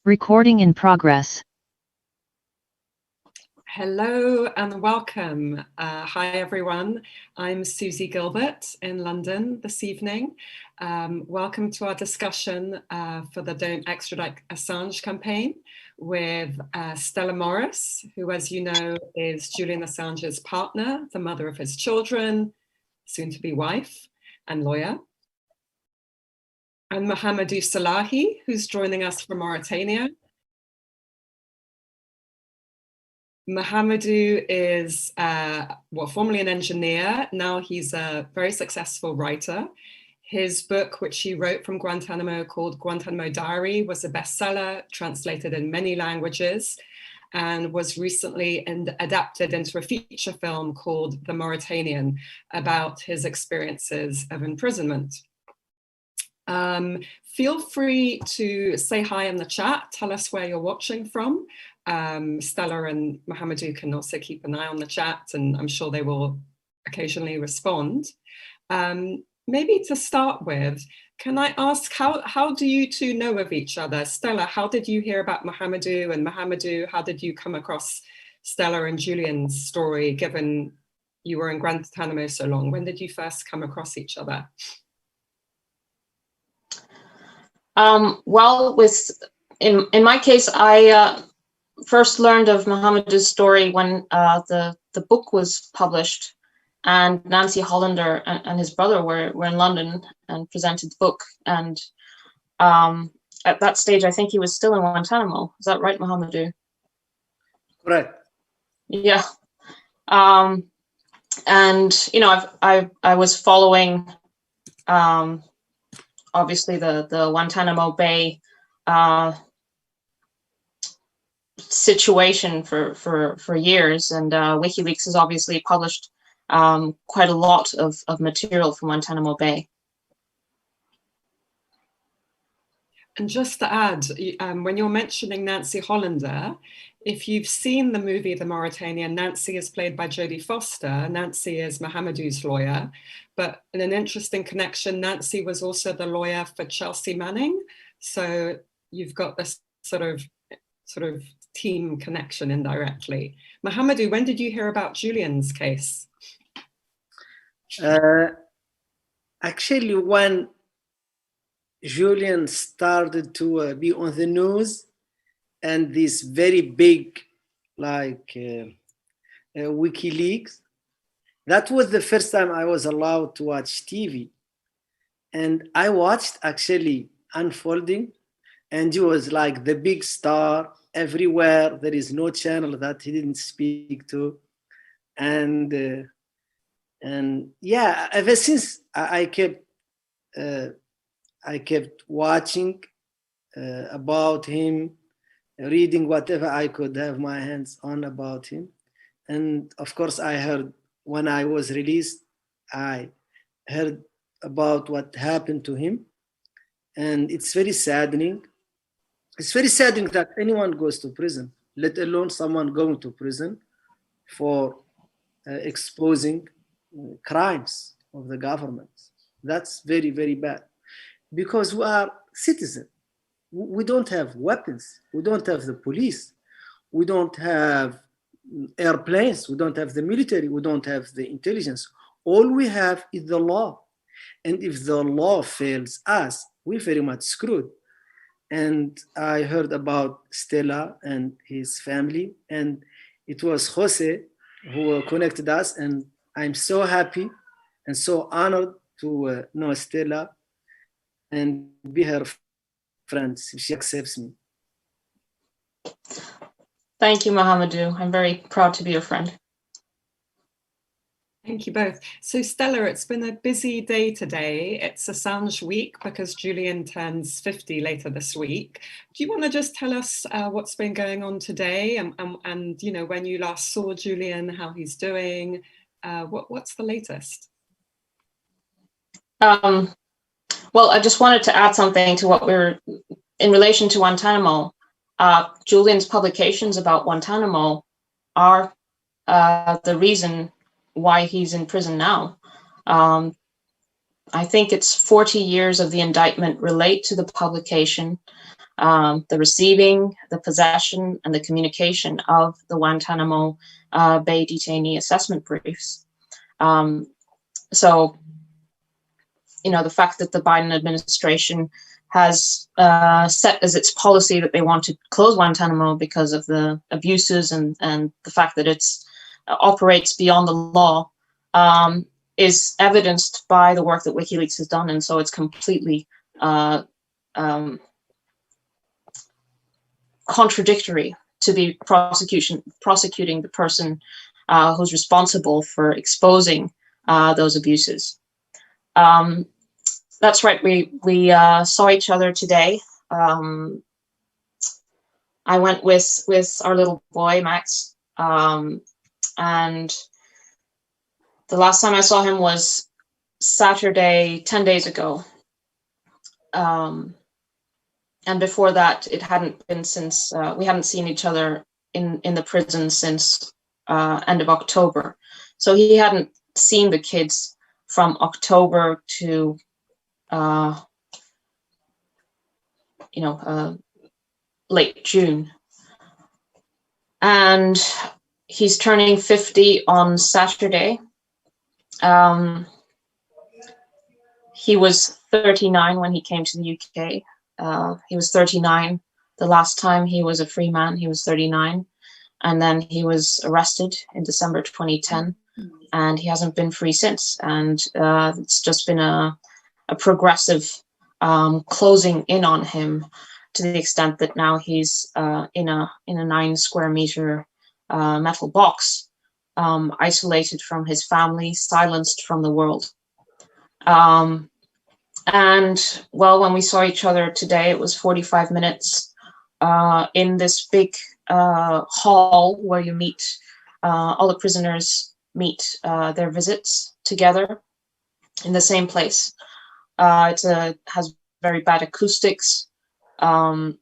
Recording in progress. Hello and welcome. Hi everyone, I'm Suzie Gilbert in London this evening. Welcome to our discussion for the Don't Extradite Assange campaign with Stella Moris, who, as you know, is Julian Assange's partner, the mother of his children, soon-to-be wife and lawyer. And Mohamedou Ould Slahi, who's joining us from Mauritania. Mohamedou is, formerly an engineer. Now he's a very successful writer. His book, which he wrote from Guantanamo, called Guantanamo Diary, was a bestseller, translated in many languages, and was recently adapted into a feature film called The Mauritanian, about his experiences of imprisonment. Feel free to say hi in the chat, tell us where you're watching from. Stella and Mohamedou can also keep an eye on the chat, and I'm sure they will occasionally respond. Maybe to start with, can I ask, how do you two know of each other? Stella, how did you hear about Mohamedou? And Mohamedou, how did you come across Stella and Julian's story, given you were in Guantanamo so long? When did you first come across each other? In my case, I first learned of Mohamedou's story when the book was published, and Nancy Hollander and his brother were in London and presented the book. And at that stage, I think he was still in Guantanamo. Is that right, Mohamedou? Correct. Yeah. And you know, I was following obviously the Guantanamo Bay situation for years, and WikiLeaks has obviously published quite a lot of material from Guantanamo Bay. And just to add, when you're mentioning Nancy Hollander, if you've seen the movie The Mauritanian, Nancy is played by Jodie Foster. Nancy is Mohamedou's lawyer, but in an interesting connection, Nancy was also the lawyer for Chelsea Manning. So you've got this sort of team connection indirectly. Mohamedou, when did you hear about Julian's case? Actually, when Julian started to be on the news, and this very big, like WikiLeaks, that was the first time I was allowed to watch TV. And I watched actually unfolding, and he was like the big star everywhere. There is no channel that he didn't speak to. And yeah, ever since I kept watching about him, reading whatever I could have my hands on about him. And of course, I heard when I was released, I heard about what happened to him. And it's very saddening. It's very saddening that anyone goes to prison, let alone someone going to prison for exposing crimes of the government. That's very, very bad, because we are citizens. We don't have weapons. We don't have the police. We don't have airplanes. We don't have the military. We don't have the intelligence. All we have is the law. And if the law fails us, we're very much screwed. And I heard about Stella and his family, and it was Jose who connected us. And I'm so happy and so honored to know Stella and be her friend if she accepts me. Thank you, Mohamedou. I'm very proud to be your friend. Thank you both. So Stella, it's been a busy day today. It's Assange week because Julian turns 50 later this week. Do you want to just tell us what's been going on today, and you know, when you last saw Julian, how he's doing? What's the latest? Well, I just wanted to add something to what in relation to Guantanamo. Julian's publications about Guantanamo are the reason why he's in prison now. I think it's 40 years of the indictment relate to the publication. the receiving, the possession, and the communication of the Guantanamo Bay detainee assessment briefs. So, you know, the fact that the Biden administration has set as its policy that they want to close Guantanamo because of the abuses and the fact that it's operates beyond the law is evidenced by the work that WikiLeaks has done. And so it's completely contradictory to be prosecuting the person who's responsible for exposing those abuses. That's right. We saw each other today. I went with our little boy Max, and the last time I saw him was Saturday, 10 days ago. And before that, it hadn't been since we hadn't seen each other in the prison since end of October. So he hadn't seen the kids from October to late June. And he's turning 50 on Saturday. He was 39 when he came to the UK. He was 39 the last time he was a free man. He was 39, and then he was arrested in December 2010, and he hasn't been free since. And it's just been a progressive closing in on him, to the extent that now he's in a 9 square meter metal box, isolated from his family, silenced from the world. And well, when we saw each other today, it was 45 minutes in this big hall where you meet, all the prisoners meet their visits together in the same place. It has very bad acoustics. You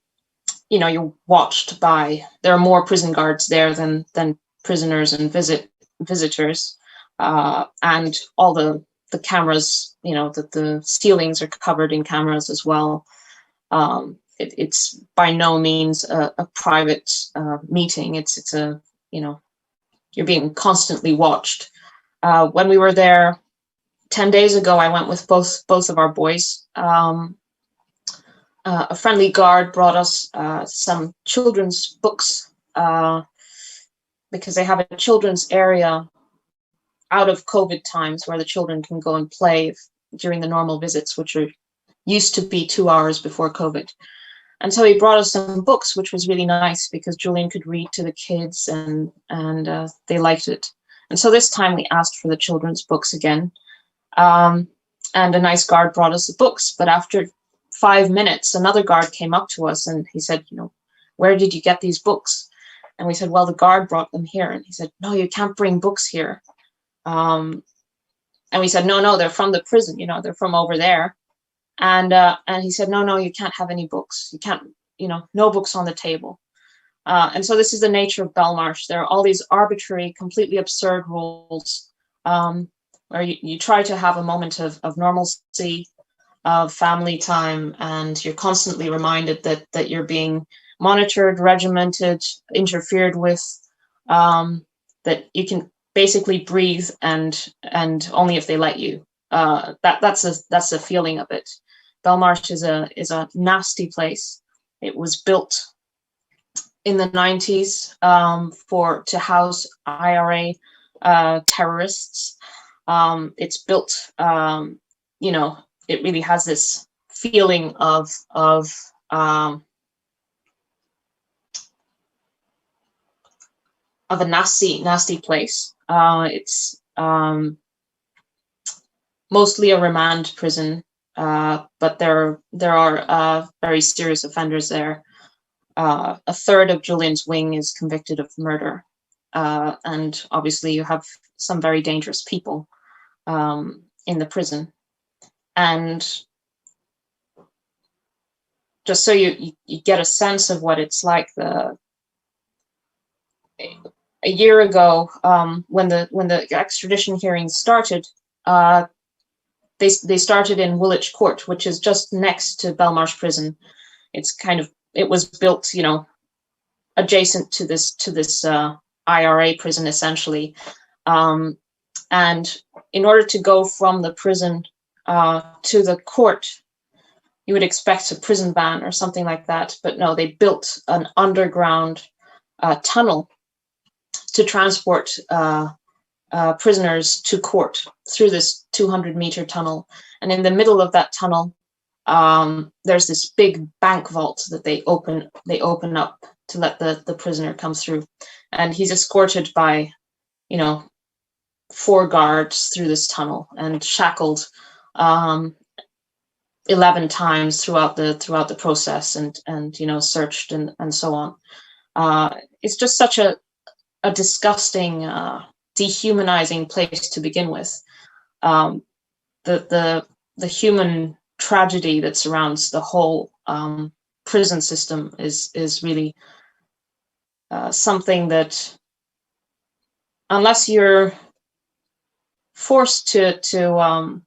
know, you're watched by, there are more prison guards there than prisoners and visitors, and all the cameras, you know, that the ceilings are covered in cameras as well. It's by no means a private meeting. It's a, you know, you're being constantly watched. When we were there 10 days ago, I went with both of our boys. A friendly guard brought us some children's books because they have a children's area out of COVID times where the children can go and play during the normal visits, which used to be 2 hours before COVID. And so he brought us some books, which was really nice because Julian could read to the kids, and they liked it. And so this time we asked for the children's books again. And a nice guard brought us the books. But after 5 minutes, another guard came up to us and he said, you know, where did you get these books? And we said, well, the guard brought them here. And he said, no, you can't bring books here. And we said, no, they're from the prison, you know, they're from over there. And he said, no, you can't have any books. You can't, you know, no books on the table. And so this is the nature of Belmarsh. There are all these arbitrary, completely absurd rules where you try to have a moment of normalcy, of family time, and you're constantly reminded that you're being monitored, regimented, interfered with, that you can basically breathe and only if they let you. That's a feeling of it. Belmarsh is a nasty place. It was built in the 90s to house IRA terrorists. It's built, you know, it really has this feeling of a nasty place. It's mostly a remand prison, but there are very serious offenders there. A third of Julian's wing is convicted of murder, and obviously you have some very dangerous people in the prison. And just so you get a sense of what it's like, a year ago, when the extradition hearings started, they started in Woolwich Court, which is just next to Belmarsh Prison. It's kind of it was built, you know, adjacent to this IRA prison, essentially. And in order to go from the prison to the court, you would expect a prison van or something like that. But no, they built an underground tunnel to transport prisoners to court through this 200-meter tunnel. And in the middle of that tunnel, there's this big bank vault that they open up to let the prisoner come through. And he's escorted by, you know, 4 guards through this tunnel and shackled 11 times throughout the process, and you know, searched and so on. It's just such a disgusting, dehumanizing place to begin with. The human tragedy that surrounds the whole prison system is really something that, unless you're forced to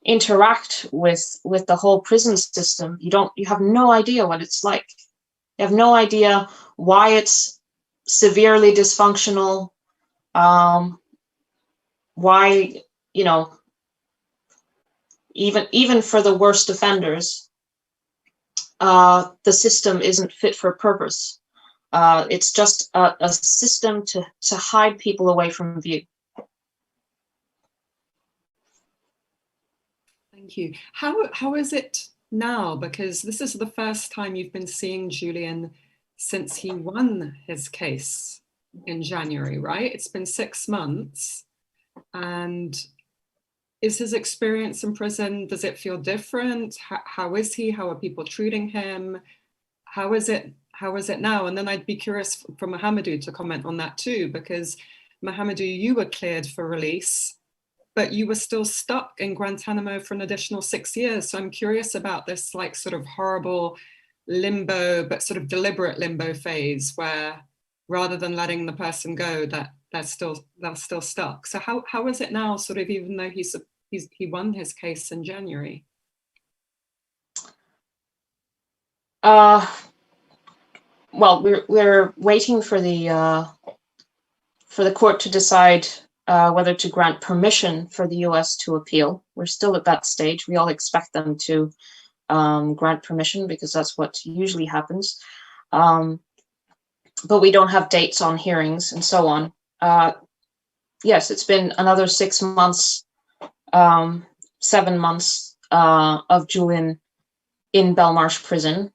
interact with the whole prison system, you have no idea what it's like. You have no idea why it's severely dysfunctional, why, you know, even for the worst offenders, the system isn't fit for purpose. It's just a system to hide people away from view. Thank you. How is it now? Because this is the first time you've been seeing Julian since he won his case in January, right? It's been 6 months. And is his experience in prison, does it feel different? How is he? How are people treating him? How is it now? And then I'd be curious for Mohamedou to comment on that too, because Mohamedou, you were cleared for release, but you were still stuck in Guantanamo for an additional 6 years. So I'm curious about this like sort of horrible limbo, but sort of deliberate limbo phase where rather than letting the person go, that they're still stuck. So how is it now, sort of, even though he won his case in January? Well, we're waiting for the court to decide whether to grant permission for the US to appeal. We're still at that stage. We all expect them to grant permission because that's what usually happens. But we don't have dates on hearings and so on. Yes, it's been another 6 months, 7 months of Julian in Belmarsh prison,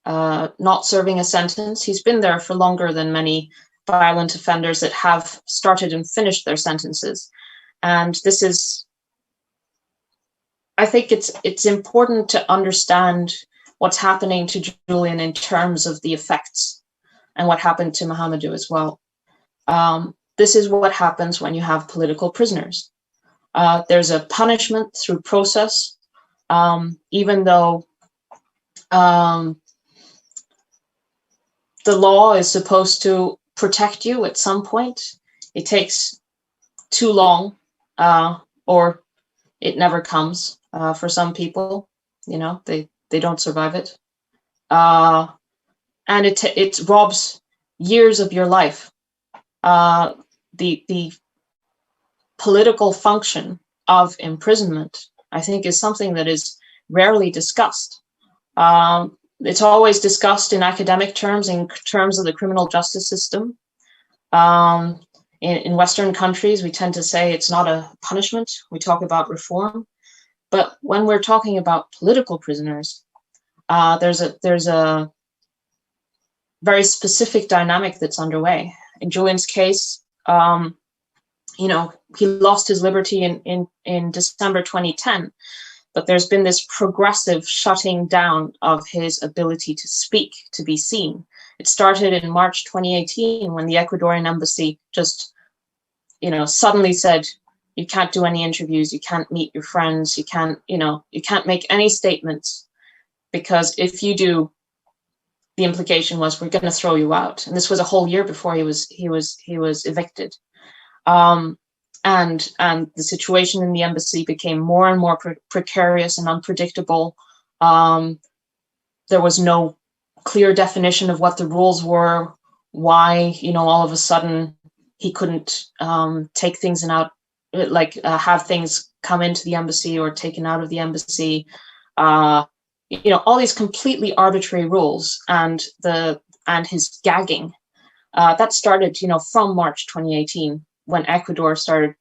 not serving a sentence. He's been there for longer than many violent offenders that have started and finished their sentences. And this is, I think it's important to understand what's happening to Julian in terms of the effects and what happened to Mohamedou as well. This is what happens when you have political prisoners. There's a punishment through process, even though the law is supposed to protect you at some point. It takes too long, or it never comes for some people. You know, they don't survive it. And it robs years of your life. The political function of imprisonment, I think, is something that is rarely discussed. It's always discussed in academic terms, in terms of the criminal justice system. In Western countries, we tend to say it's not a punishment. We talk about reform. But when we're talking about political prisoners, there's a very specific dynamic that's underway. In Julian's case, you know, he lost his liberty in December 2010, but there's been this progressive shutting down of his ability to speak, to be seen. It started in March 2018 when the Ecuadorian embassy just, you know, suddenly said, you can't do any interviews, you can't meet your friends, you can't make any statements, because if you do, the implication was, we're going to throw you out. And this was a whole year before he was evicted. And the situation in the embassy became more and more precarious and unpredictable. there was no clear definition of what the rules were, why, all of a sudden he couldn't take things out, have things come into the embassy or taken out of the embassy. All these completely arbitrary rules, and his gagging. That started, from March 2018, when Ecuador started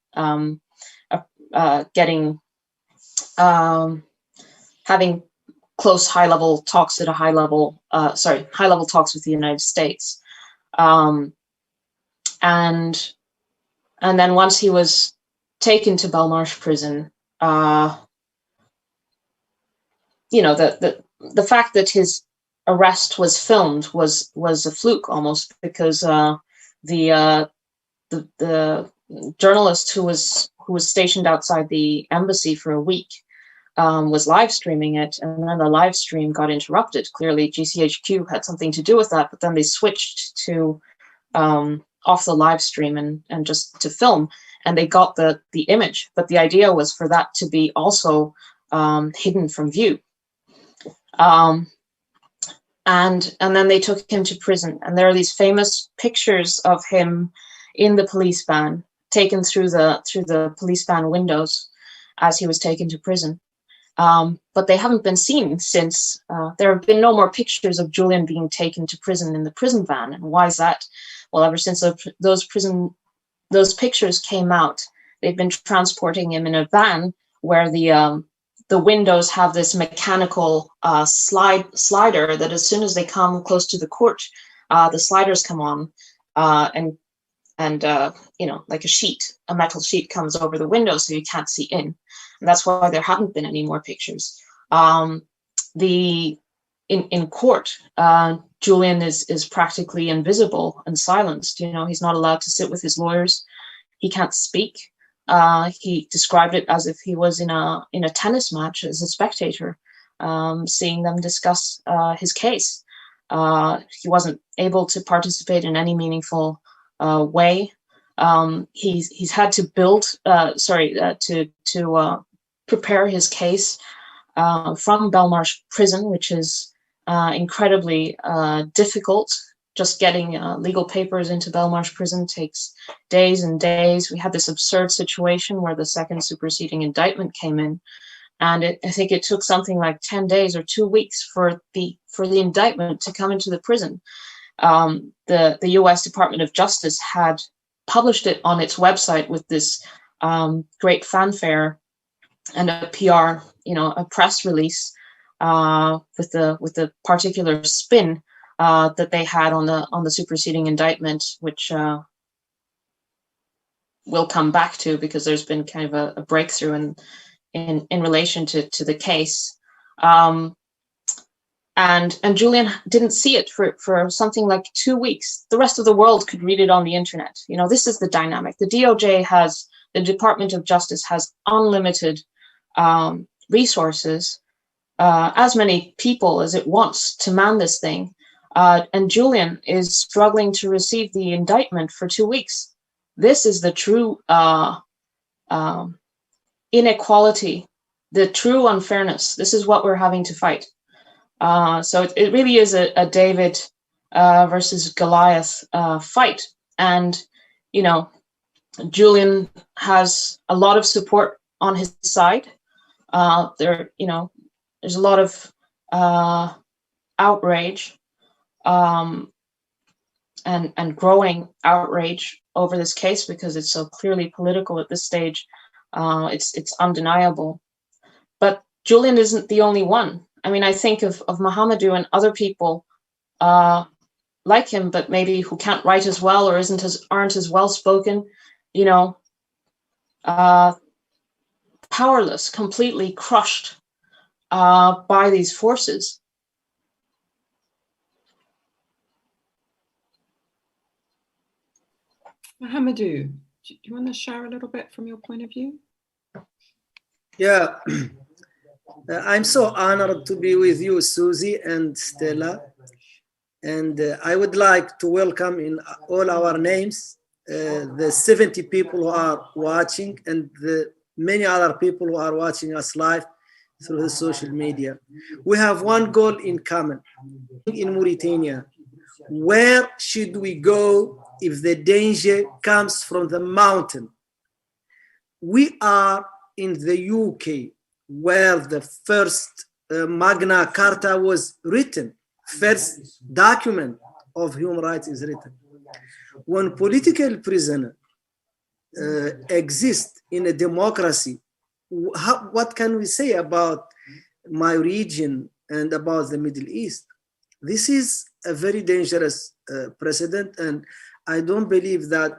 having close high-level talks at a high-level talks with the United States. And then once he was taken to Belmarsh prison, the fact that his arrest was filmed was a fluke almost, because the journalist who was stationed outside the embassy for a week was live streaming it, and then the live stream got interrupted. Clearly GCHQ had something to do with that, but then they switched to off the live stream and just to film, and they got the image, but the idea was for that to be also hidden from view. And then they took him to prison, and there are these famous pictures of him in the police van, taken through the police van windows as he was taken to prison. But they haven't been seen since. There have been no more pictures of Julian being taken to prison in the prison van. And why is that? Well, ever since those pictures came out, they've been transporting him in a van where the windows have this mechanical slider that as soon as they come close to the court, the sliders come on, and like a metal sheet comes over the window so you can't see in. And that's why there haven't been any more pictures. In court, Julian is practically invisible and silenced. He's not allowed to sit with his lawyers. He can't speak. He described it as if he was in a tennis match as a spectator, seeing them discuss his case. He wasn't able to participate in any meaningful way. He's had to prepare his case from Belmarsh prison, which is incredibly difficult. Just getting legal papers into Belmarsh prison takes days and days. We had this absurd situation where the second superseding indictment came in, and I think it took something like 10 days or 2 weeks for the indictment to come into the prison. The U.S. Department of Justice had published it on its website with this great fanfare and a PR, a press release with the particular spin that they had on the superseding indictment, which we'll come back to because there's been kind of a breakthrough in relation to the case. And Julian didn't see it for something like 2 weeks. The rest of the world could read it on the internet. This is the dynamic. The the Department of Justice has unlimited resources, as many people as it wants to man this thing. And Julian is struggling to receive the indictment for 2 weeks. This is the true inequality, the true unfairness. This is what we're having to fight. So it really is a David versus Goliath fight. And, Julian has a lot of support on his side. There's a lot of outrage and growing outrage over this case because it's so clearly political at this stage. It's undeniable. But Julian isn't the only one. I mean, I think of Mohamedou and other people like him, but maybe who can't write as well or aren't as well spoken, powerless, completely crushed by these forces. Mohamedou, do you want to share a little bit from your point of view? Yeah, I'm so honored to be with you, Suzie and Stella. And I would like to welcome in all our names, the 70 people who are watching and the many other people who are watching us live. through the social media. We have one goal in common. In Mauritania, where should we go if the danger comes from the mountain? We are in the UK, where the first Magna Carta was written, first document of human rights is written. When political prisoners exist in a democracy, what can we say about my region and about the Middle East? This is a very dangerous precedent, and I don't believe that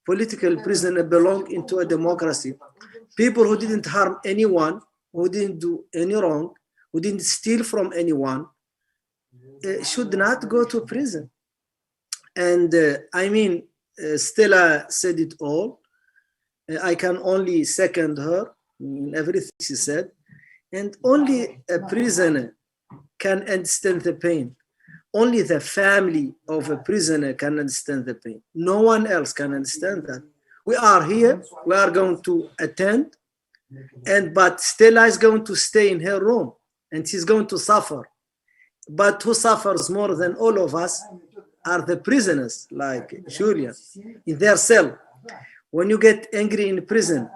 political prisoners belong into a democracy. People who didn't harm anyone, who didn't do any wrong, who didn't steal from anyone, should not go to prison. And I mean, Stella said it all. I can only second her in everything she said. And only a prisoner can understand the pain. Only the family of a prisoner can understand the pain. No one else can understand that. We are here, we are going to attend, but Stella is going to stay in her room and she's going to suffer. But who suffers more than all of us are the prisoners, like Julian, in their cell. When you get angry in prison,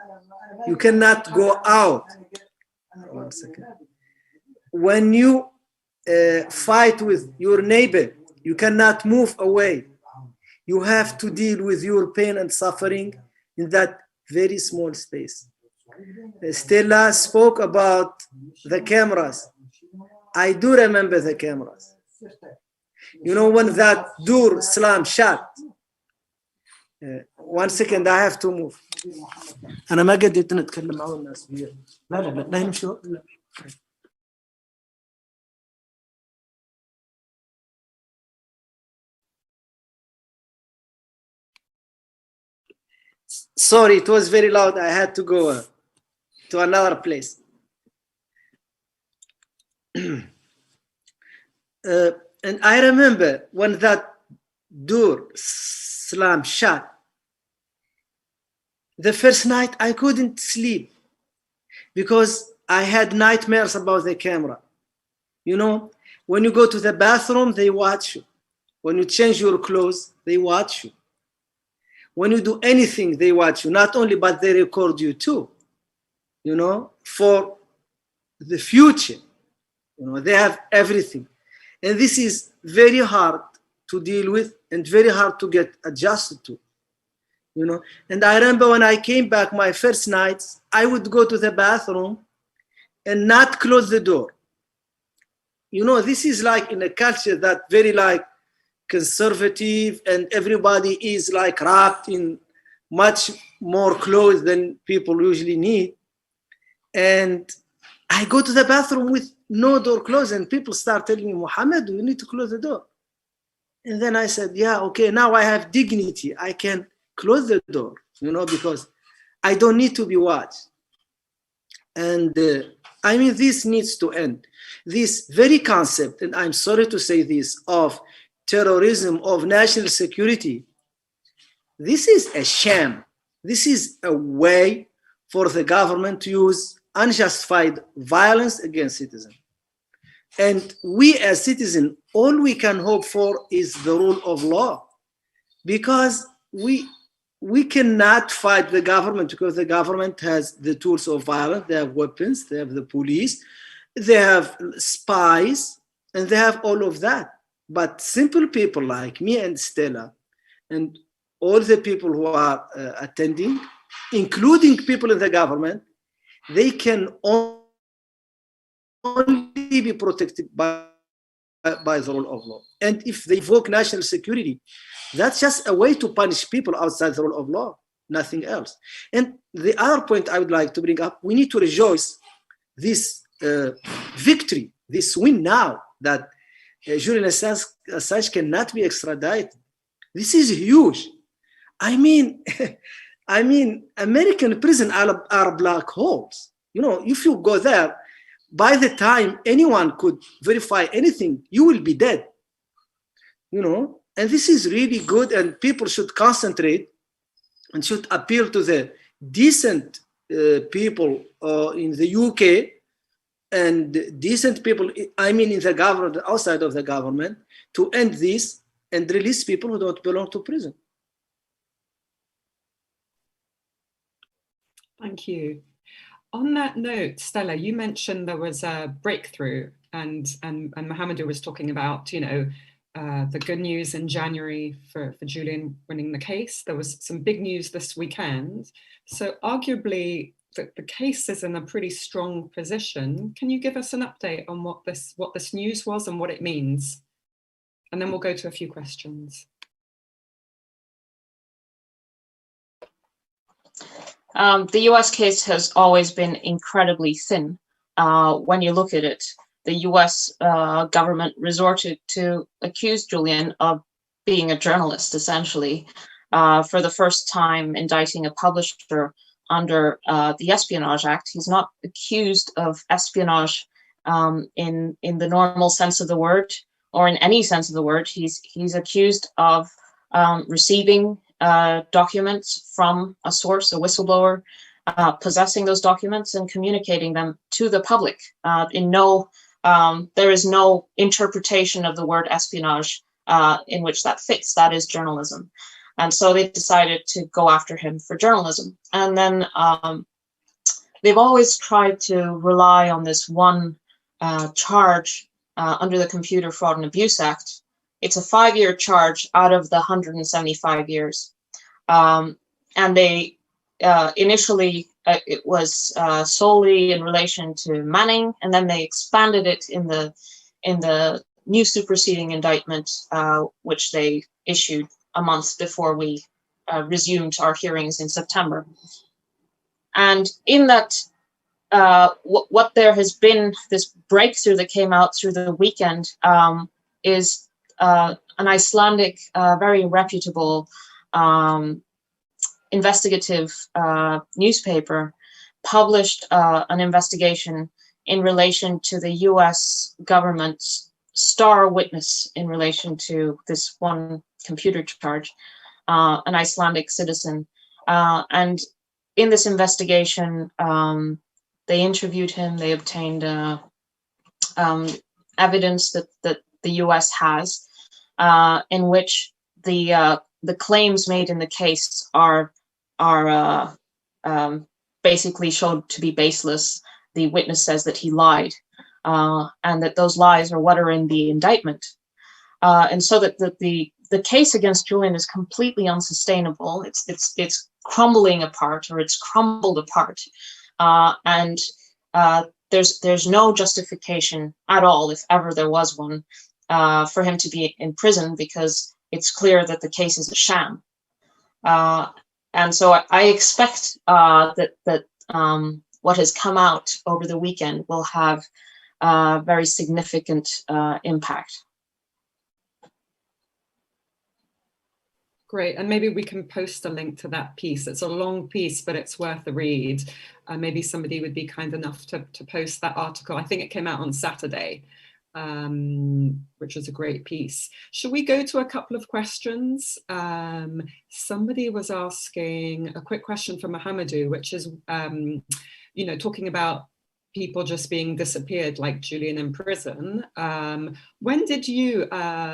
you cannot go out. 1 second. When you fight with your neighbor, you cannot move away. You have to deal with your pain and suffering in that very small space. Stella spoke about the cameras. I do remember the cameras. You know, when that door slam shut. 1 second, I have to move. أنا ما قدرت نتكلم مع الناس. لا لا لا لا يمشوا. Sorry, it was very loud. I had to go to another place. And I remember when that door slammed shut, the first night I couldn't sleep because I had nightmares about the camera. You know, when you go to the bathroom, they watch you. When you change your clothes, they watch you. When you do anything, they watch you. Not only, but they record you too, you know, for the future. You know, they have everything. And this is very hard to deal with and very hard to get adjusted to, you know. And I remember when I came back my first nights, I would go to the bathroom and not close the door. You know, this is like in a culture that very like conservative and everybody is like wrapped in much more clothes than people usually need. And I go to the bathroom with no door closed and people start telling me, Mohammed, you need to close the door. And then I said, yeah, okay, now I have dignity. I can close the door, you know, because I don't need to be watched. And I mean, this needs to end. This very concept, and I'm sorry to say this, of terrorism, of national security, this is a sham. This is a way for the government to use unjustified violence against citizens. And we as citizens, all we can hope for is the rule of law, because we cannot fight the government because the government has the tools of violence. They have weapons, they have the police, they have spies, and they have all of that. But simple people like me and Stella and all the people who are attending, including people in the government, they can only be protected by the rule of law. And if they invoke national security, that's just a way to punish people outside the rule of law, nothing else. And the other point I would like to bring up, we need to rejoice this victory, this win now that Julian Assange cannot be extradited. This is huge. I mean, American prisons are black holes. You know, if you go there, by the time anyone could verify anything, you will be dead. You know, and this is really good, and people should concentrate and should appeal to the decent people in the UK and decent people, I mean in the government, outside of the government, to end this and release people who don't belong to prison. Thank you. On that note, Stella, you mentioned there was a breakthrough, and Mohamedou was talking about, you know, the good news in January for Julian winning the case. There was some big news this weekend. So arguably, the case is in a pretty strong position. Can you give us an update on what this news was and what it means? And then we'll go to a few questions. The US case has always been incredibly thin. When you look at it, the US government resorted to accuse Julian of being a journalist, essentially, for the first time indicting a publisher under the Espionage Act. He's not accused of espionage in the normal sense of the word, or in any sense of the word. He's accused of receiving documents from a source, a whistleblower, possessing those documents and communicating them to the public. There is no interpretation of the word espionage in which that fits. That is journalism. And so they decided to go after him for journalism. And then they've always tried to rely on this one charge under the Computer Fraud and Abuse Act. It's a 5-year charge out of the 175 years. And they initially, it was solely in relation to Manning, and then they expanded it in the new superseding indictment, which they issued a month before we resumed our hearings in September. And in that, what there has been, this breakthrough that came out through the weekend, is an Icelandic, very reputable investigative newspaper published an investigation in relation to the US government's star witness in relation to this one computer charge, an Icelandic citizen. And in this investigation, they interviewed him, they obtained evidence that the US has, in which the claims made in the case are basically showed to be baseless. The witness says that he lied, and that those lies are what are in the indictment. And so that the case against Julian is completely unsustainable. It's crumbling apart, or it's crumbled apart, and there's no justification at all, if ever there was one, for him to be in prison, because it's clear that the case is a sham. And so I expect that what has come out over the weekend will have very significant impact. Great, and maybe we can post a link to that piece. It's a long piece, but it's worth a read. Maybe somebody would be kind enough to post that article. I think it came out on Saturday, which was a great piece. Should we go to a couple of questions? Somebody was asking a quick question from Mohamedou, which is, you know, talking about people just being disappeared like Julian in prison. When did you,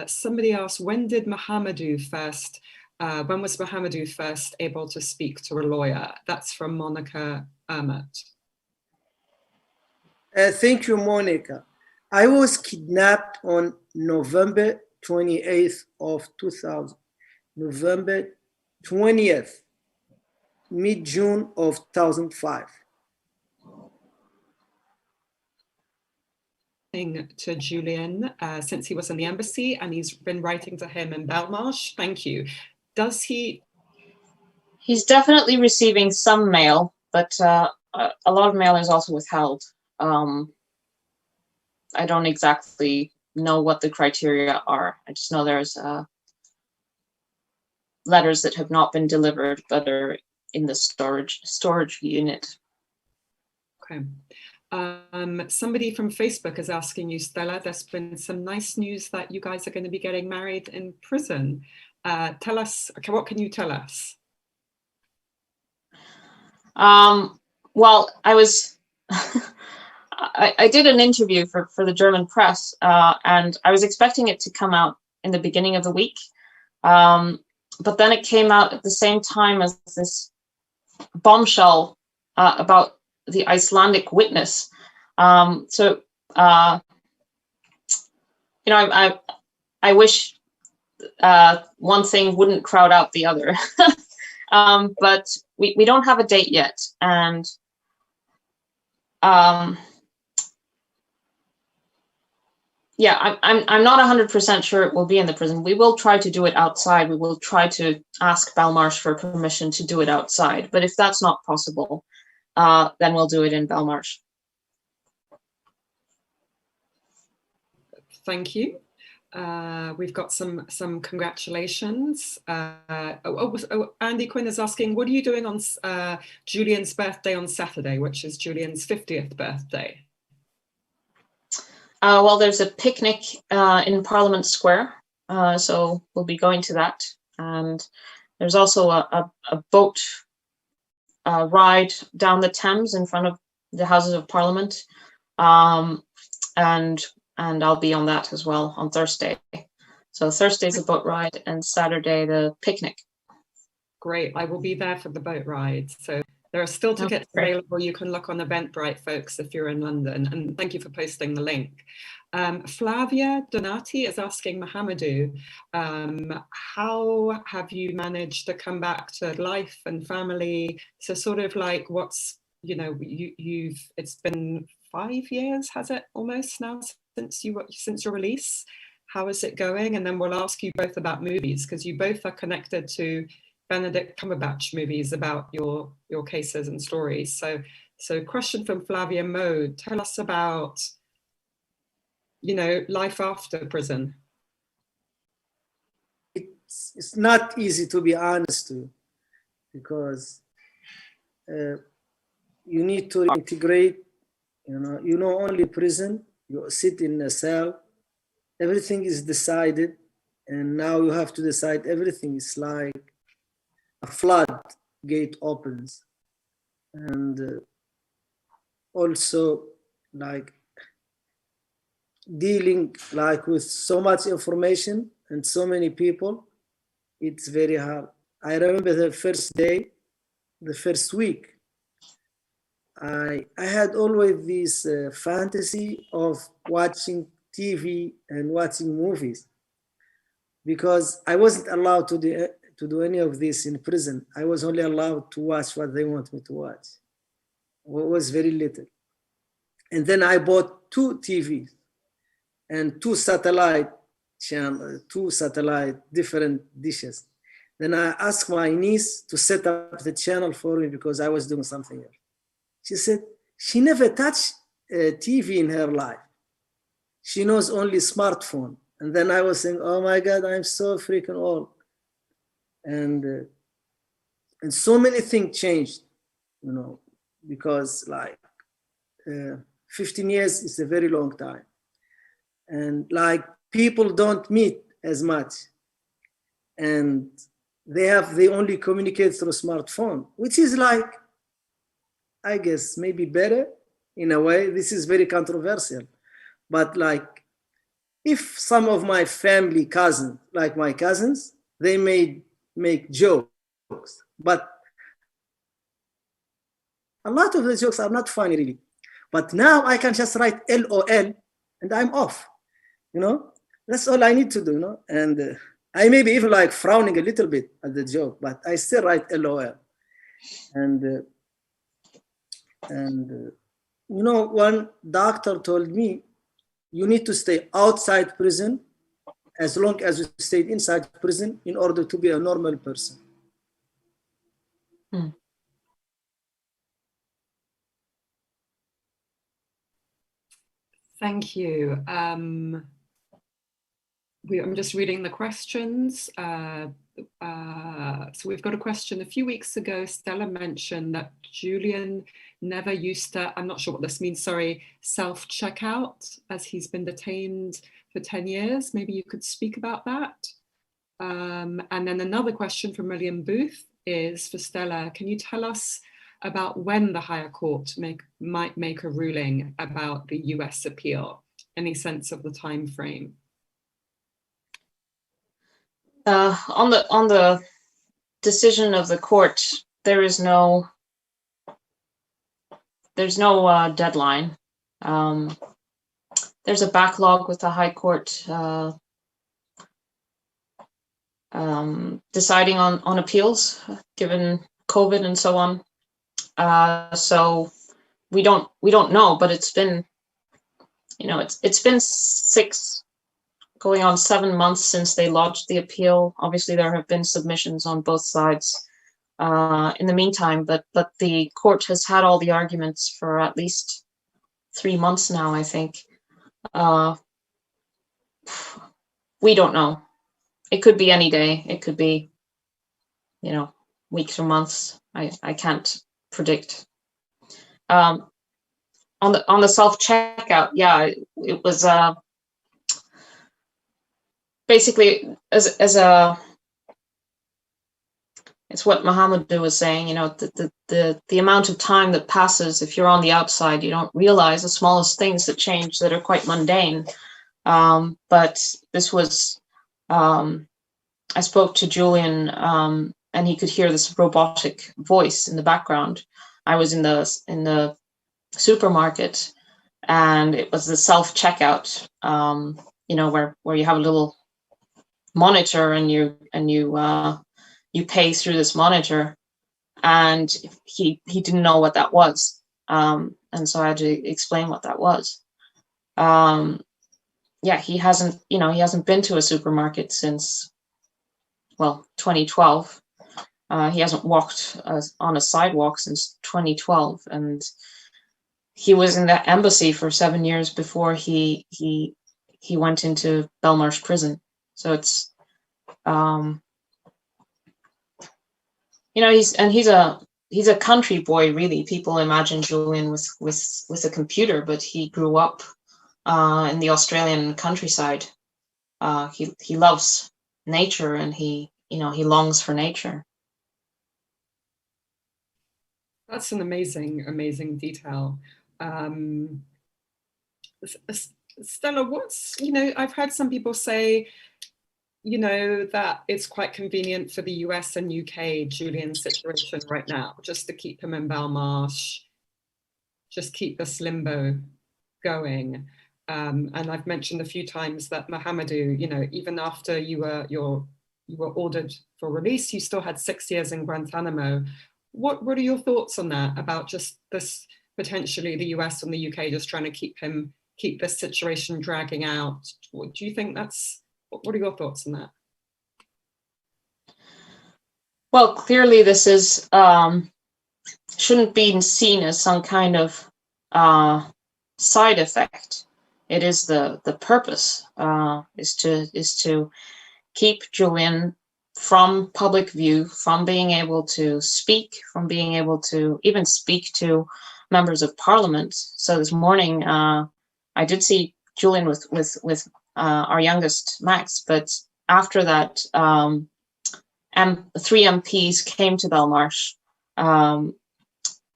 somebody asked, when did Mohamedou first, when was Mohamedou first able to speak to a lawyer? That's from Monica Ermert. Thank you, Monica. I was kidnapped on November 28th of 2000. November 20th, mid-June of 2005. To Julian since he was in the embassy, and he's been writing to him in Belmarsh. Thank you. Does he? He's definitely receiving some mail, but a lot of mail is also withheld. I don't exactly know what the criteria are. I just know there's letters that have not been delivered but are in the storage unit. Okay. Somebody from Facebook is asking you, Stella, there's been some nice news that you guys are going to be getting married in prison. Tell us, okay, what can you tell us? Well, I was I did an interview for the German press, and I was expecting it to come out in the beginning of the week. But then it came out at the same time as this bombshell about the Icelandic witness. So, you know, I wish one thing wouldn't crowd out the other. But we don't have a date yet. And yeah, I'm not 100% sure it will be in the prison. We will try to do it outside. We will try to ask Belmarsh for permission to do it outside. But if that's not possible, then we'll do it in Belmarsh. Thank you. We've got some congratulations. Andy Quinn is asking, what are you doing on Julian's birthday on Saturday, which is Julian's 50th birthday? Well, there's a picnic in Parliament Square, so we'll be going to that. And there's also a boat ride down the Thames in front of the Houses of Parliament. And I'll be on that as well on Thursday. So Thursday's a boat ride and Saturday the picnic. Great, I will be there for the boat ride. So there are still tickets available. You can look on Eventbrite, folks, if you're in London. And thank you for posting the link. Flavia Donati is asking Mohamedou, how have you managed to come back to life and family? So sort of like what's, you know, it's been 5 years, has it almost now since your release? How is it going? And then we'll ask you both about movies, because you both are connected to Benedict Cumberbatch movies about your cases and stories. So question from Flavia Mode, tell us about, you know, life after prison. It's not easy, to be honest, because you need to integrate, you know, only prison, you sit in a cell, everything is decided, and now you have to decide everything. It's like a flood gate opens. And also like dealing like with so much information and so many people, it's very hard. I remember the first day, the first week, I had always this fantasy of watching TV and watching movies, because I wasn't allowed to do any of this in prison. I was only allowed to watch what they want me to watch. It was very little. And then I bought 2 TVs and 2 satellite channels, 2 satellite different dishes. Then I asked my niece to set up the channel for me because I was doing something else. She said she never touched a TV in her life. She knows only smartphone. And then I was saying, oh my God, I'm so freaking old. And so many things changed, you know, because like 15 years is a very long time. And like people don't meet as much. And they only communicate through smartphone, which is like, I guess, maybe better in a way. This is very controversial. But like, if some of my family cousins, like my cousins, they make jokes, but a lot of the jokes are not funny really. But now I can just write LOL and I'm off, you know? That's all I need to do, you know? And I may be even like frowning a little bit at the joke, but I still write LOL. And you know, one doctor told me, you need to stay outside prison as long as you stayed inside prison in order to be a normal person. Hmm. Thank you. I'm just reading the questions. So we've got a question. A few weeks ago, Stella mentioned that Julian never used to, I'm not sure what this means, sorry, self-checkout as he's been detained for 10 years. Maybe you could speak about that. And then another question from William Booth is for Stella. Can you tell us about when the higher court might make a ruling about the US appeal? Any sense of the time frame? On the decision of the court, there's no deadline. There's a backlog with the High Court deciding on appeals, given COVID and so on. So we don't know, but it's been, it's been 6 going on 7 months since they lodged the appeal. Obviously, there have been submissions on both sides in the meantime, but the court has had all the arguments for at least 3 months now, I think. We don't know. It could be any day. It could be, weeks or months. I can't predict. On the self-checkout, yeah, it was basically as a, it's what Mohamedou was saying, the amount of time that passes if you're on the outside, you don't realize the smallest things that change that are quite mundane. But this was, I spoke to Julian, and he could hear this robotic voice in the background. I was in the supermarket, and it was the self-checkout, where you have a little monitor and you pay through this monitor, and he didn't know what that was, and so I had to explain what that was. Yeah, he hasn't been to a supermarket since, 2012. He hasn't walked on a sidewalk since 2012, and he was in the embassy for 7 years before he went into Belmarsh prison. So it's he's a country boy, really. People imagine Julian with a computer, but he grew up in the Australian countryside. He loves nature, and he longs for nature. That's an amazing detail. Stella, I've heard some people say, that it's quite convenient for the US and UK Julian situation right now, just to keep him in Belmarsh, just keep this limbo going. And I've mentioned a few times that Mohamedou, even after you were ordered for release, you still had 6 years in Guantanamo. What are your thoughts on that, about just this, potentially the US and the UK just trying to keep this situation dragging out? Do you think what are your thoughts on that? Well, clearly this is shouldn't be seen as some kind of side effect. It is the purpose is to keep Julian from public view, from being able to speak, from being able to even speak to members of parliament. So this morning, I did see Julian with our youngest, Max, but after that, 3 MPs came to Belmarsh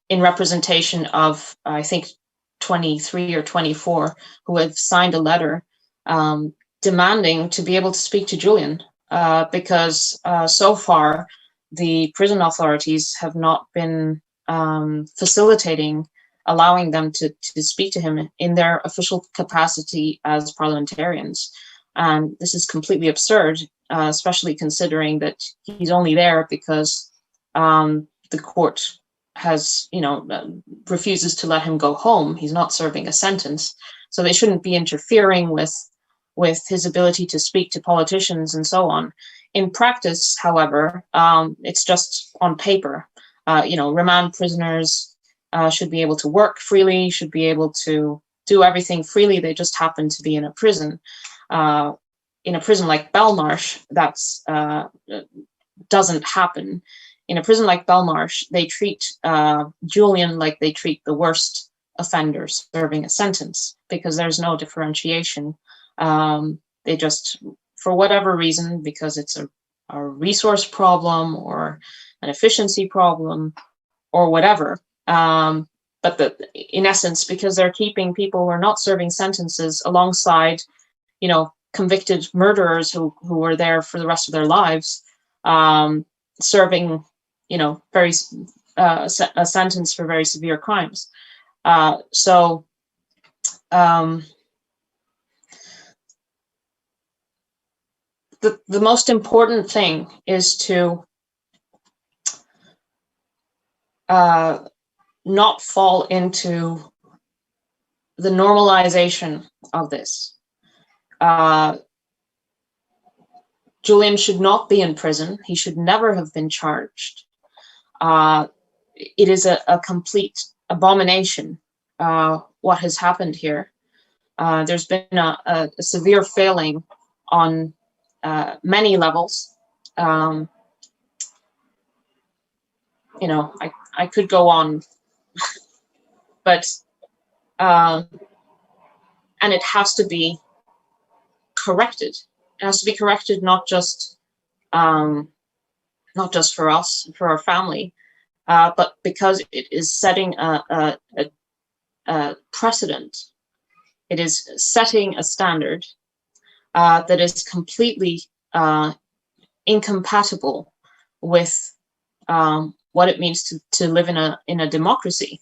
in representation of, I think, 23 or 24 who have signed a letter demanding to be able to speak to Julian, because so far the prison authorities have not been facilitating, allowing them to speak to him in their official capacity as parliamentarians. And this is completely absurd, especially considering that he's only there because the court has, refuses to let him go home. He's not serving a sentence. So they shouldn't be interfering with his ability to speak to politicians and so on. In practice, however, it's just on paper. Remand prisoners should be able to work freely, should be able to do everything freely. They just happen to be in a prison. In a prison like Belmarsh, that's doesn't happen. In a prison like Belmarsh, they treat Julian like they treat the worst offenders serving a sentence, because there's no differentiation. They just, for whatever reason, because it's a resource problem or an efficiency problem, or whatever. But in essence, because they're keeping people who are not serving sentences alongside, convicted murderers who were there for the rest of their lives, serving, very a sentence for very severe crimes. So the most important thing is to not fall into the normalization of this. Julian should not be in prison. He should never have been charged. It is a complete abomination, what has happened here. There's been a severe failing on many levels. I could go on, but and it has to be corrected. It has to be corrected not just for us, for our family, but because it is setting a precedent. It is setting a standard that is completely incompatible with what it means to live in a democracy.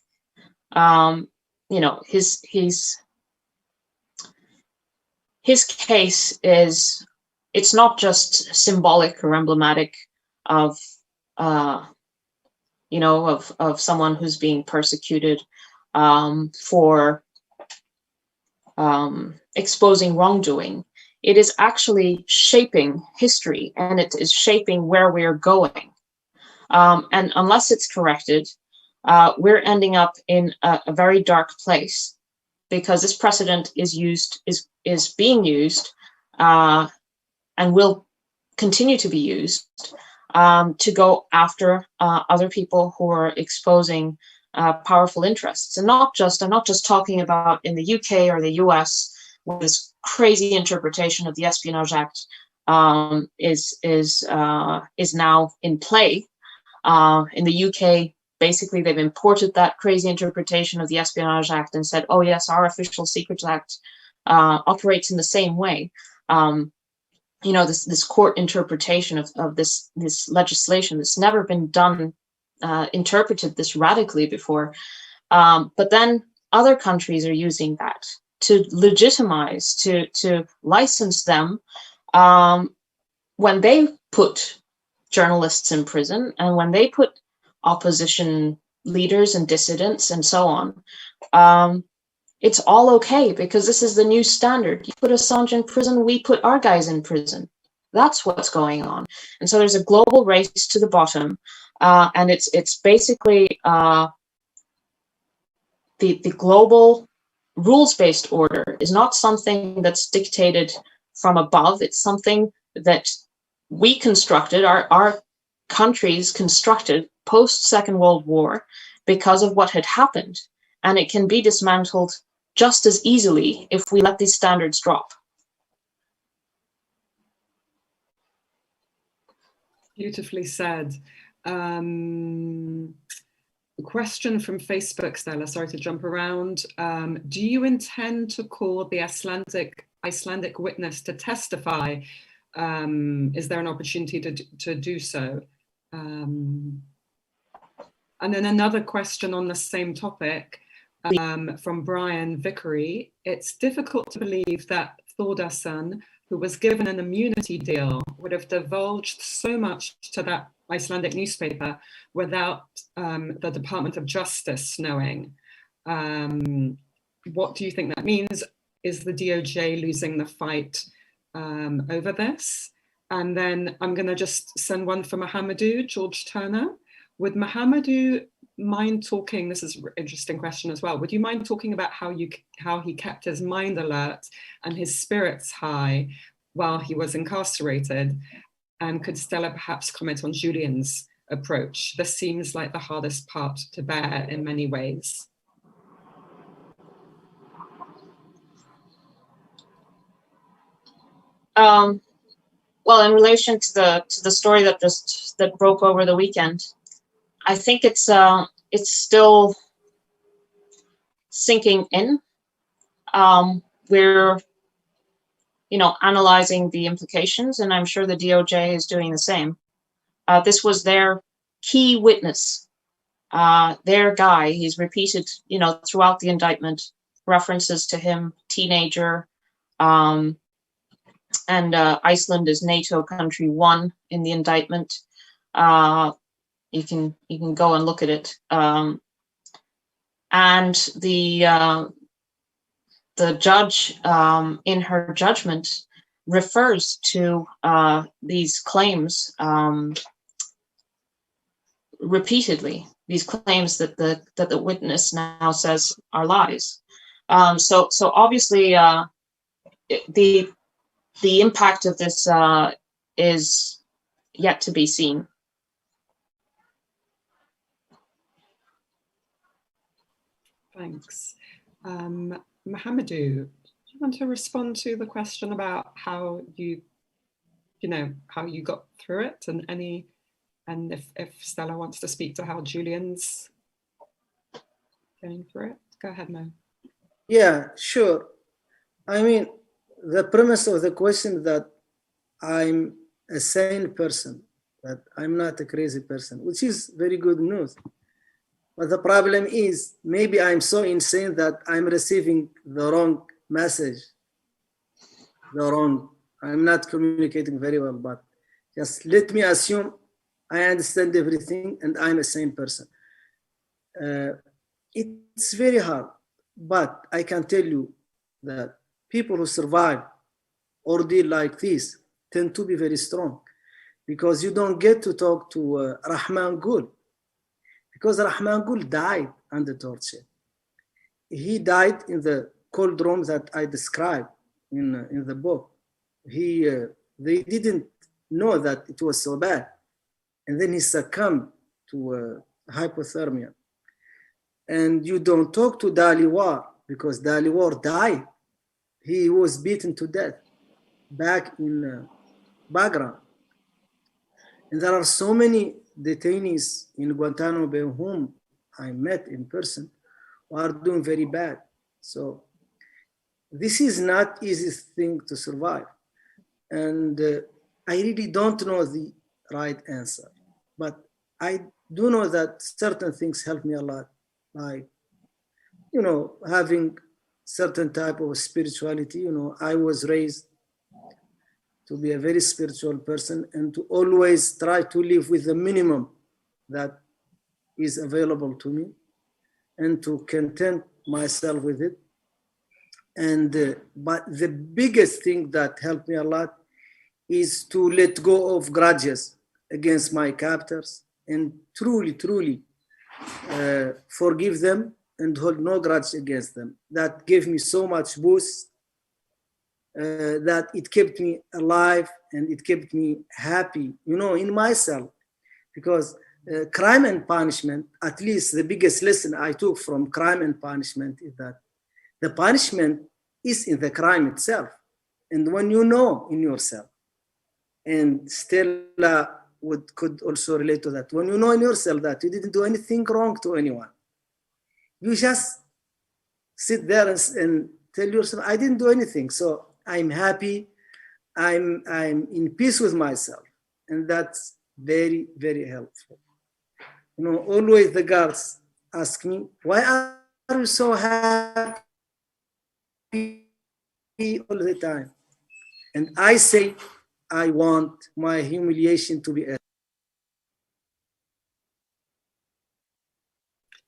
His case is, it's not just symbolic or emblematic of someone who's being persecuted for exposing wrongdoing. It is actually shaping history, and it is shaping where we're going. And unless it's corrected, we're ending up in a very dark place, because this precedent is being used and will continue to be used to go after other people who are exposing powerful interests. And I'm not just talking about in the UK or the US, where this crazy interpretation of the Espionage Act is now in play. In the UK, basically, they've imported that crazy interpretation of the Espionage Act and said, oh yes, our Official Secrets Act operates in the same way. This court interpretation of this legislation that's never been done, interpreted this radically before. But then other countries are using that to legitimize, to license them when they put journalists in prison and when they put opposition leaders and dissidents and so on. It's all okay, because this is the new standard. You put Assange in prison, we put our guys in prison. That's what's going on. And so there's a global race to the bottom, and it's basically the global rules-based order is not something that's dictated from above. It's something that we constructed, our countries constructed post-Second World War because of what had happened. And it can be dismantled just as easily if we let these standards drop. Beautifully said. A question from Facebook, Stella, sorry to jump around. Do you intend to call the Icelandic witness to testify? Is there an opportunity to do so? And then another question on the same topic from Brian Vickery. It's difficult to believe that Thordarson, who was given an immunity deal, would have divulged so much to that Icelandic newspaper without the Department of Justice knowing. What do you think that means? Is the DOJ losing the fight over this? And then I'm going to just send one for Mohamedou, George Turner. Would Mohamedou mind talking, this is an interesting question as well, would you mind talking about how he kept his mind alert and his spirits high while he was incarcerated? And could Stella perhaps comment on Julian's approach? This seems like the hardest part to bear in many ways. Well, in relation to the story that broke over the weekend, I think it's it's still sinking in. We're, analyzing the implications, and I'm sure the DOJ is doing the same. This was their key witness, their guy. He's repeated, throughout the indictment, references to him, teenager, and Iceland is NATO country 1 in the indictment. You can go and look at it. And the judge, in her judgment, refers to these claims repeatedly. These claims that the witness now says are lies. So obviously, the impact of this is yet to be seen. Thanks. Mohamedou, do you want to respond to the question about how you got through it, and if Stella wants to speak to how Julian's going through it? Go ahead, Mo. Yeah, sure. I mean, the premise of the question that I'm a sane person, that I'm not a crazy person, which is very good news. But the problem is, maybe I'm so insane that I'm receiving the wrong message. I'm not communicating very well, but just let me assume I understand everything and I'm a sane person. It's very hard, but I can tell you that people who survive ordeal like this tend to be very strong, because you don't get to talk to Rahman Gul, because Rahman Gul died under torture. He died in the cold room that I described in the book. They didn't know that it was so bad. And then he succumbed to hypothermia. And you don't talk to Daliwar, because Daliwar died. He was beaten to death back in Bagram. And there are so many detainees in Guantanamo Bay whom I met in person who are doing very bad. So this is not easy thing to survive. And I really don't know the right answer, but I do know that certain things help me a lot, like, having certain type of spirituality. I was raised to be a very spiritual person and to always try to live with the minimum that is available to me and to content myself with it. And but the biggest thing that helped me a lot is to let go of grudges against my captors and truly forgive them and hold no grudge against them. That gave me so much boost that it kept me alive and it kept me happy, in myself. Because crime and punishment, at least the biggest lesson I took from crime and punishment is that the punishment is in the crime itself. And when you know in yourself, and Stella could also relate to that, when you know in yourself that you didn't do anything wrong to anyone, you just sit there and tell yourself, I didn't do anything, so I'm happy, I'm in peace with myself. And that's very, very helpful. Always the guards ask me, why are you so happy all the time? And I say, I want my humiliation to be ended.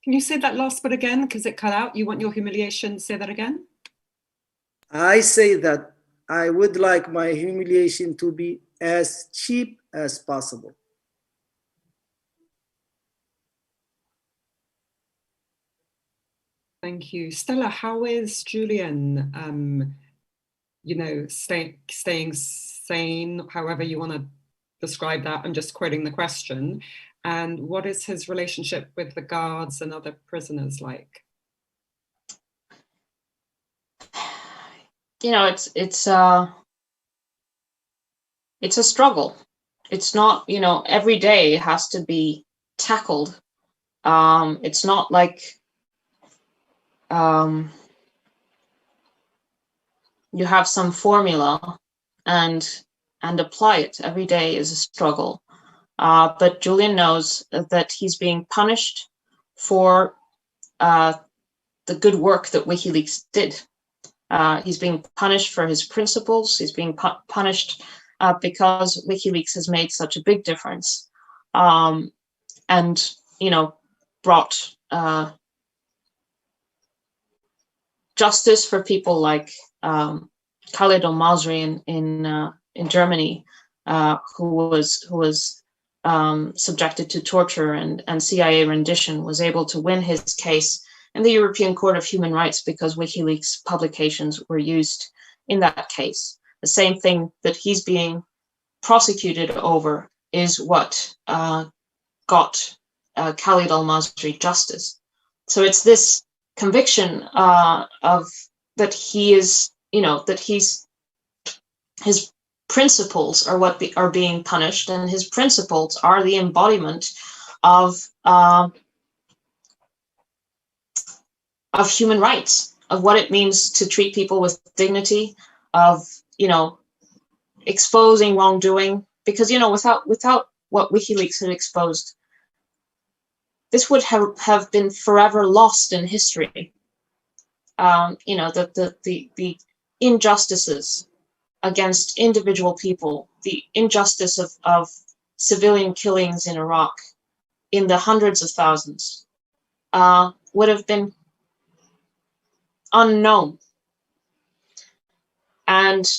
Can you say that last bit again? Because it cut out. You want your humiliation, say that again? I say that I would like my humiliation to be as cheap as possible. Thank you. Stella, how is Julian, staying sane, however you want to describe that? I'm just quoting the question. And what is his relationship with the guards and other prisoners like? It's a struggle. It's not, every day has to be tackled It's not like you have some formula and apply it. Every day is a struggle. But Julian knows that he's being punished for the good work that WikiLeaks did. He's being punished for his principles. He's being punished because WikiLeaks has made such a big difference, and brought justice for people like Khalid al-Masri in Germany, who was subjected to torture and CIA rendition, was able to win his case in the European Court of Human Rights because WikiLeaks publications were used in that case. The same thing that he's being prosecuted over is what got Khalid al-Masri justice. So it's this conviction of that he is, that his principles are what are being punished, and his principles are the embodiment of human rights, of what it means to treat people with dignity, of exposing wrongdoing. Because without what WikiLeaks had exposed, this would have been forever lost in history. The injustices against individual people, the injustice of civilian killings in Iraq in the hundreds of thousands would have been unknown. And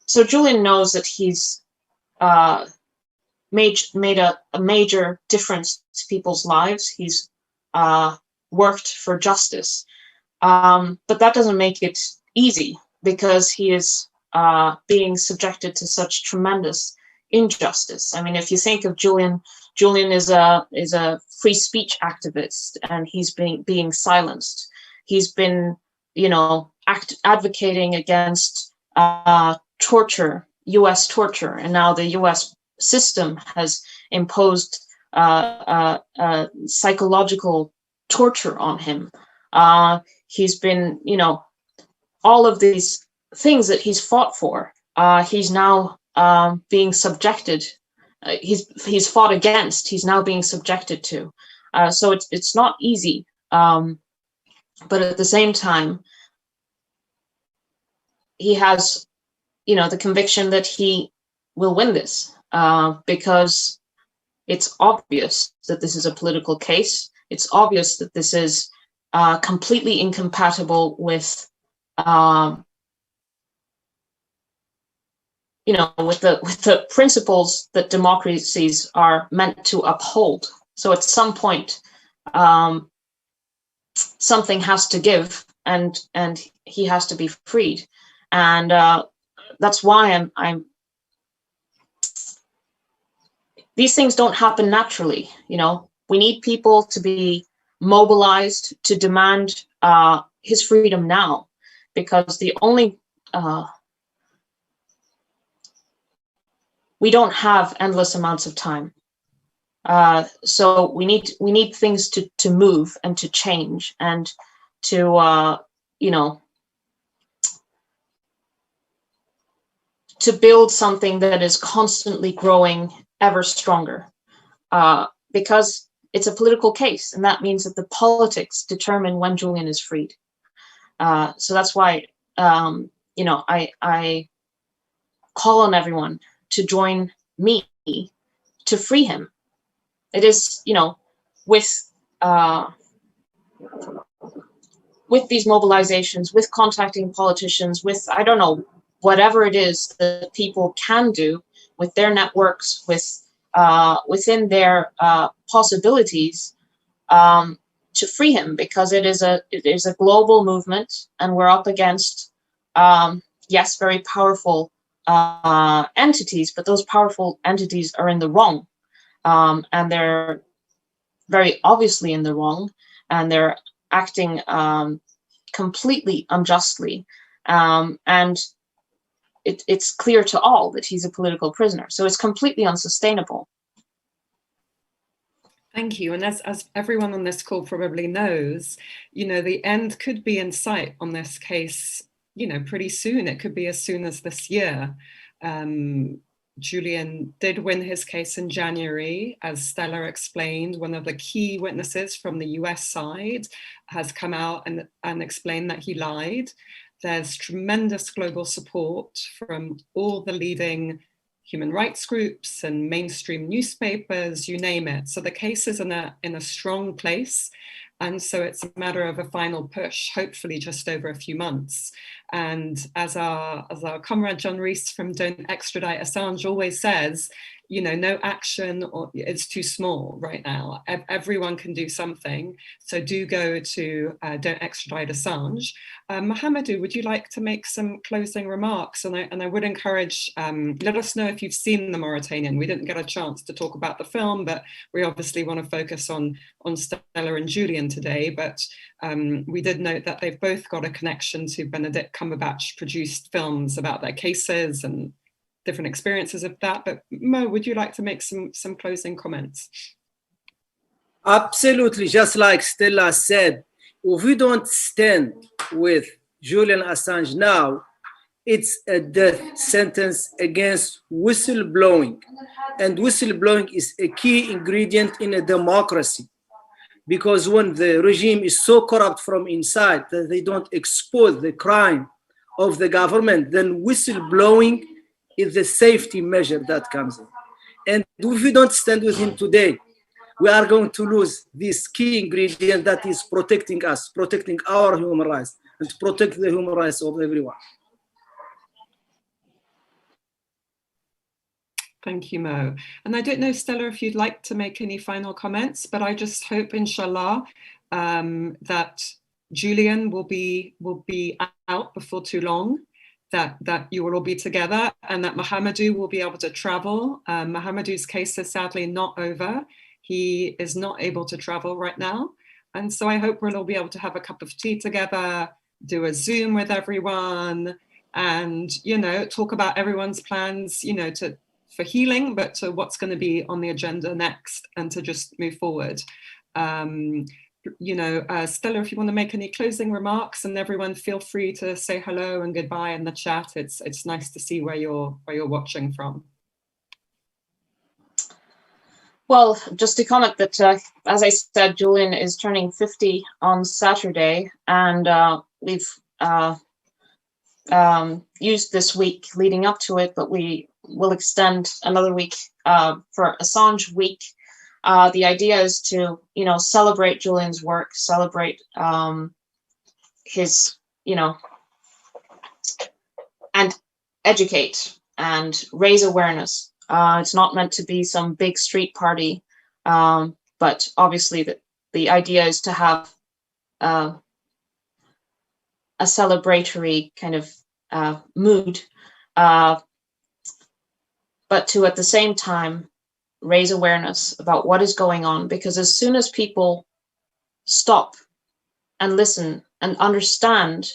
so Julian knows that he's made a major difference to people's lives. He's worked for justice. But that doesn't make it easy, because he is being subjected to such tremendous injustice. I mean, if you think of Julian is a free speech activist, and he's being silenced. He's been, advocating against torture, U.S. torture, and now the U.S. system has imposed psychological torture on him. He's been, all of these things that he's fought for, he's now being subjected. He's fought against. He's now being subjected to. So it's not easy. But at the same time, he has, the conviction that he will win this, because it's obvious that this is a political case. It's obvious that this is completely incompatible with, with the principles that democracies are meant to uphold. So at some point, something has to give, and he has to be freed. And that's why I'm these things don't happen naturally. We need people to be mobilized to demand his freedom now, because the only we don't have endless amounts of time. So we need things to move and to change, and to to build something that is constantly growing ever stronger, because it's a political case, and that means that the politics determine when Julian is freed. So that's why I call on everyone to join me to free him. It is, with these mobilizations, with contacting politicians, with, I don't know, whatever it is that people can do with their networks, within their possibilities, to free him, because it is a global movement, and we're up against, yes, very powerful entities, but those powerful entities are in the wrong, and they're very obviously in the wrong, and they're acting completely unjustly, and it's clear to all that he's a political prisoner. So it's completely unsustainable. Thank you. And as everyone on this call probably knows, the end could be in sight on this case, pretty soon. It could be as soon as this year. Julian did win his case in January. As Stella explained, one of the key witnesses from the US side has come out and explained that he lied. There's tremendous global support from all the leading human rights groups and mainstream newspapers, you name it. So the case is in a strong place. And so it's a matter of a final push, hopefully just over a few months. And as our comrade John Rees from Don't Extradite Assange always says, no action, or it's too small right now. Everyone can do something. So do go to Don't Extradite Assange. Mohamedou, would you like to make some closing remarks? And I would encourage, let us know if you've seen The Mauritanian. We didn't get a chance to talk about the film, but we obviously want to focus on Stella and Julian today. But we did note that they've both got a connection to Benedict Cumberbatch produced films about their cases and different experiences of that. But Mo, would you like to make some closing comments? Absolutely. Just like Stella said, if we don't stand with Julian Assange now, it's a death sentence against whistleblowing. And whistleblowing is a key ingredient in a democracy. Because when the regime is so corrupt from inside that they don't expose the crime of the government, then whistleblowing is the safety measure that comes in. And if we don't stand with him today, we are going to lose this key ingredient that is protecting us, protecting our human rights, and to protect the human rights of everyone. Thank you, Mo. And I don't know, Stella, if you'd like to make any final comments, but I just hope, inshallah, that Julian will be out before too long, that you will all be together, and that Mohamedou will be able to travel. Mohamedou's case is sadly not over. He is not able to travel right now. And so I hope we'll all be able to have a cup of tea together, do a Zoom with everyone, and, talk about everyone's plans, for healing, but to what's going to be on the agenda next, and to just move forward. Stella, if you want to make any closing remarks, and everyone feel free to say hello and goodbye in the chat. It's nice to see where you're watching from. Well, just to comment that, as I said, Julian is turning 50 on Saturday, and we've used this week leading up to it, but we will extend another week for Assange Week. The idea is to, celebrate Julian's work, celebrate his, and educate and raise awareness. It's not meant to be some big street party, but obviously the idea is to have a celebratory kind of mood, but to at the same time raise awareness about what is going on, because as soon as people stop and listen and understand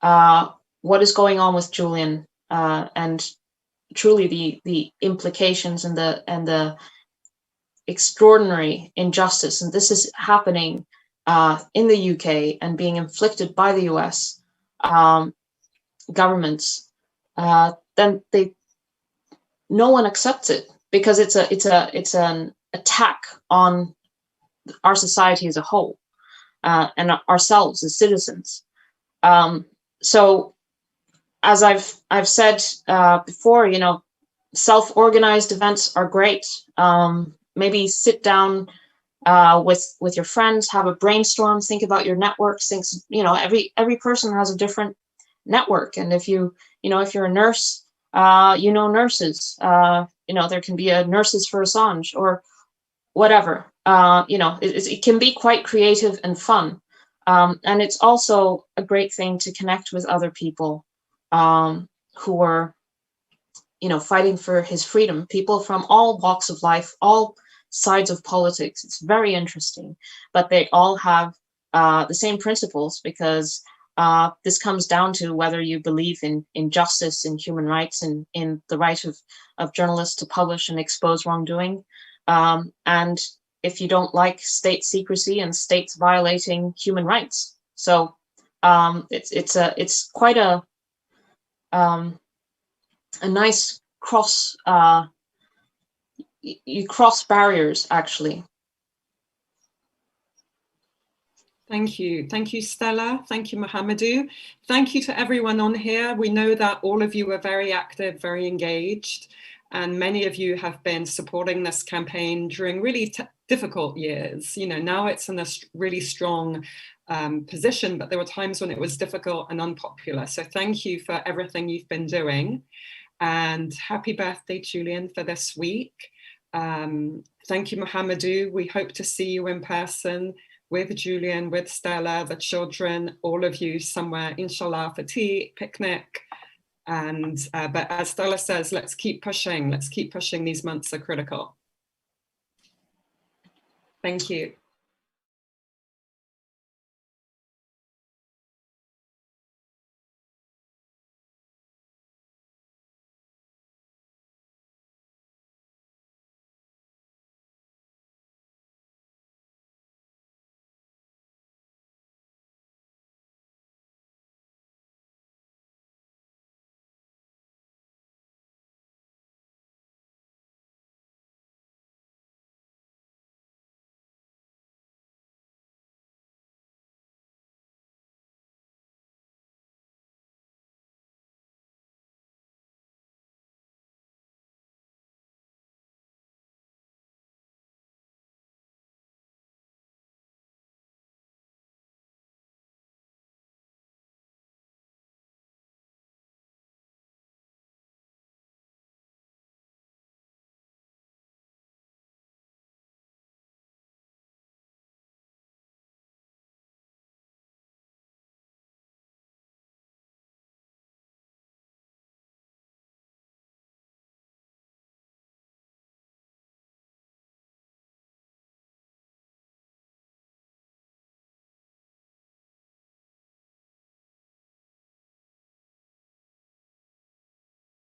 what is going on with Julian, and truly the implications and the extraordinary injustice, and this is happening in the UK and being inflicted by the US governments, then no one accepts it, because it's an attack on our society as a whole, and ourselves as citizens. So, as I've said before, self-organized events are great. Maybe sit down with your friends, have a brainstorm, think about your networks. Every person has a different network, and if you're a nurse, nurses. There can be a Nurses for Assange or whatever. It can be quite creative and fun, and it's also a great thing to connect with other people who are, fighting for his freedom. People from all walks of life, all sides of politics. It's very interesting, but they all have the same principles, because this comes down to whether you believe in justice, in human rights, and in the right of journalists to publish and expose wrongdoing. And if you don't like state secrecy and states violating human rights. So it's quite a nice cross. You cross barriers, actually. Thank you, Stella. Thank you, Mohamedou. Thank you to everyone on here. We know that all of you are very active, very engaged, and many of you have been supporting this campaign during really difficult years. You know, now it's in a really strong position, but there were times when it was difficult and unpopular. So thank you for everything you've been doing, and happy birthday, Julian, for this week. Thank you, Mohamedou. We hope to see you in person with Julian, with Stella, the children, all of you somewhere, inshallah, for tea, picnic. And but as Stella says, let's keep pushing. Let's keep pushing. These months are critical. Thank you.